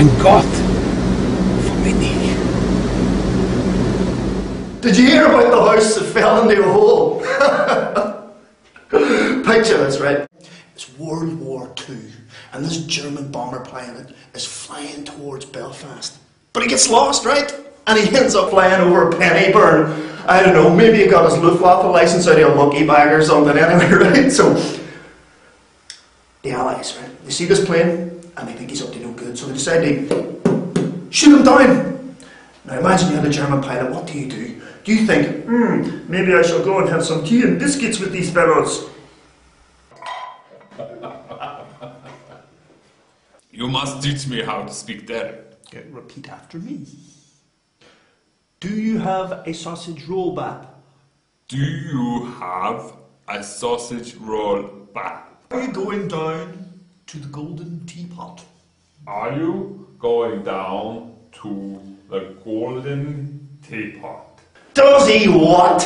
Mein Gott! Von mir nie. Did you hear about the house that fell into a hole? Picture this, right? It's World War II, and this German bomber pilot is flying towards Belfast. But he gets lost, right? And he ends up flying over Pennyburn. I don't know, maybe he got his Luftwaffe license out of a monkey bag or something anyway, right? So, the Allies, right? They see this plane, and they think he's up to no good, so they decide to shoot him down. Now imagine you're the German pilot, what do? Do you think, maybe I shall go and have some tea and biscuits with these fellows? You must teach me how to speak Derry. Okay, repeat after me. Do you have a sausage roll, Bap? Do you have a sausage roll, Bap? Are you going down to the golden teapot? Are you going down to the golden teapot? Does he what?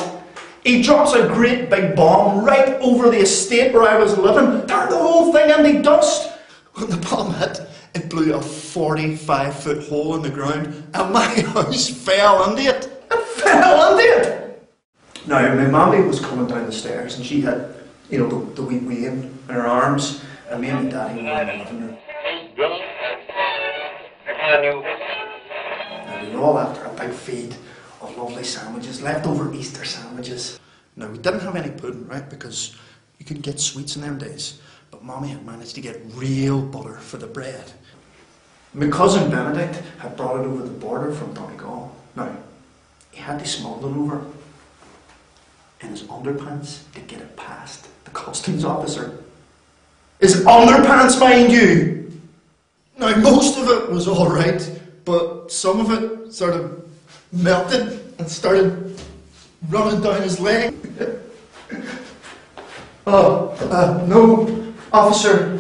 He drops a great big bomb right over the estate where I was living, turned the whole thing into dust. When the bomb hit, it blew a 45-foot hole in the ground, and my house fell into it. It fell into it! Now, my mammy was coming down the stairs, and she had, you know, the wee Wayne in her arms, and me and my daddy were in the living room. Now, we were all after a big feed of lovely sandwiches, leftover Easter sandwiches. Now, we didn't have any pudding, right, because you couldn't get sweets in them days. But Mommy had managed to get real butter for the bread. My cousin Benedict had brought it over the border from Donegal. Now, he had to smuggle it over in his underpants to get it past the customs officer. His underpants, mind you! Now, most of it was alright, but some of it sort of melted and started running down his leg. No. Officer,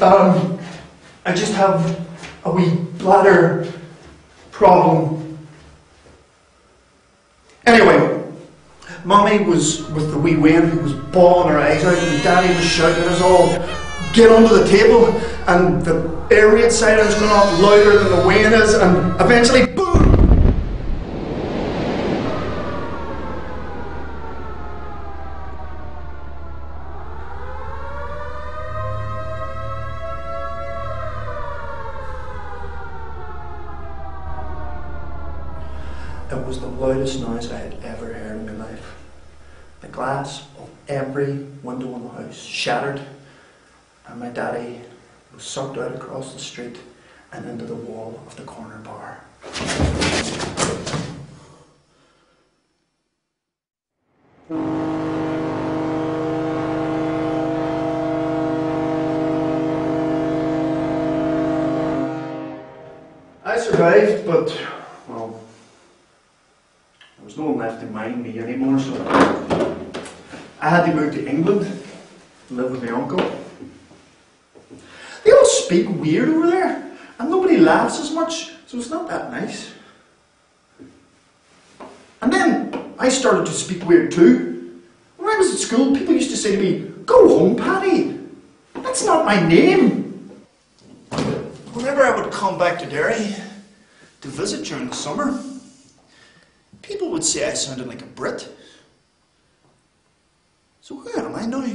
I just have a wee bladder problem. Anyway, Mommy was with the wee Wayne who was bawling her eyes out, and Daddy was shouting at us all, get under the table, and the air raid siren's going off louder than the Wayne is, and eventually, boom! It was the loudest noise I had ever heard in my life. The glass of every window in the house shattered, and my daddy was sucked out across the street and into the wall of the corner bar. I survived, but, well, there was no one left to mind me anymore, so I had to move to England to live with my uncle. They all speak weird over there, and nobody laughs as much, so it's not that nice. And then I started to speak weird too. When I was at school, people used to say to me, "Go home, Paddy. That's not my name." Whenever I would come back to Derry to visit during the summer, people would say I sounded like a Brit. So who am I now?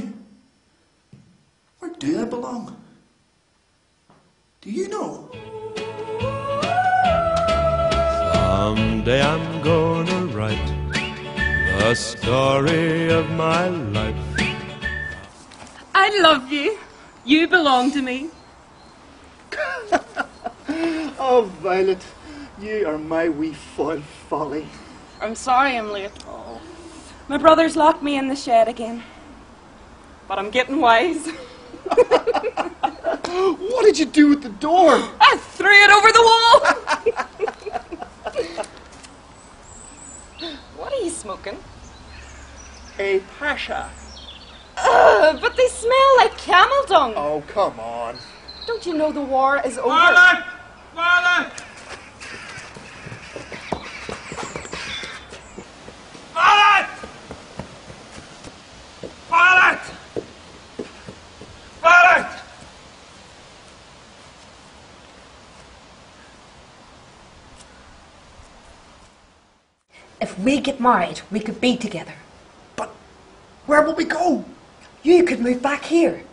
Where do I belong? Do you know? Someday I'm gonna write the story of my life. I love you. You belong to me. Oh, Violet, you are my wee foil folly. I'm sorry I'm late. Oh. My brother's locked me in the shed again. But I'm getting wise. What did you do with the door? I threw it over the wall. What are you smoking? A pasha. But they smell like camel dung. Oh, come on. Don't you know the war is over? Violet! Violet! Violet! Violet! Violet! If we get married, we could be together. But where will we go? You could move back here.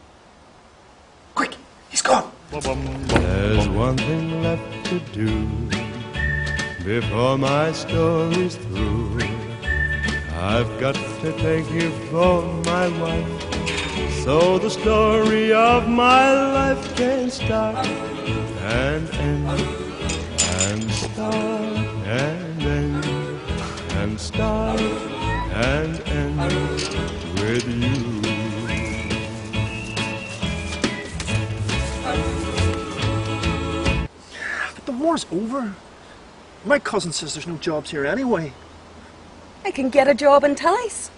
Quick, he's gone. There's one thing left to do before my story's through. I've got to take you for my wife, so the story of my life can start and end, and start and end, and start and end with you. But the war's over. My cousin says there's no jobs here anyway. I can get a job in Tilly's.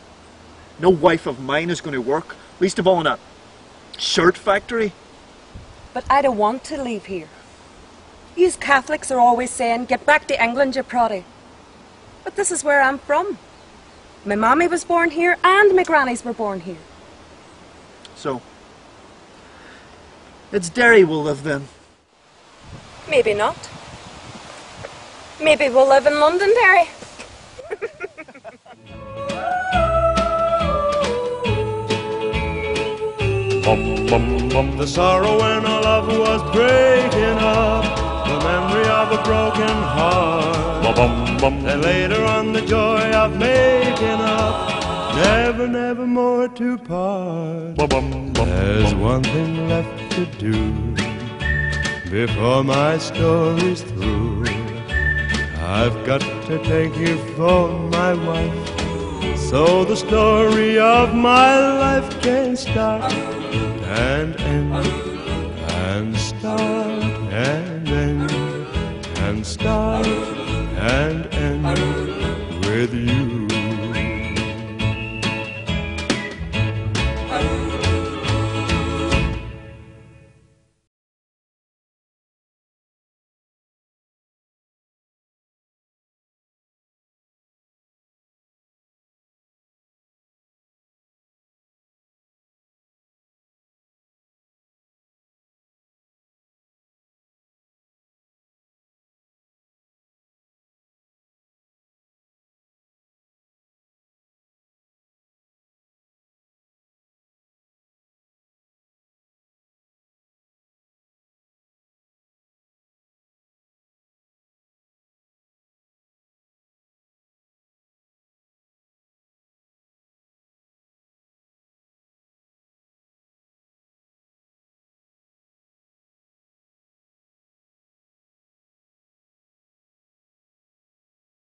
No wife of mine is going to work, least of all in a shirt factory. But I don't want to leave here. Yous Catholics are always saying, get back to England, you proddy. But this is where I'm from. My mommy was born here and my grannies were born here. So, it's Derry we'll live then. Maybe not. Maybe we'll live in Londonderry. The sorrow when our love was breaking up, the memory of a broken heart, and later on the joy of making up, never, never more to part. There's one thing left to do before my story's through. I've got to take you for my wife, so the story of my life can start and end, and start and end, and start and end with you.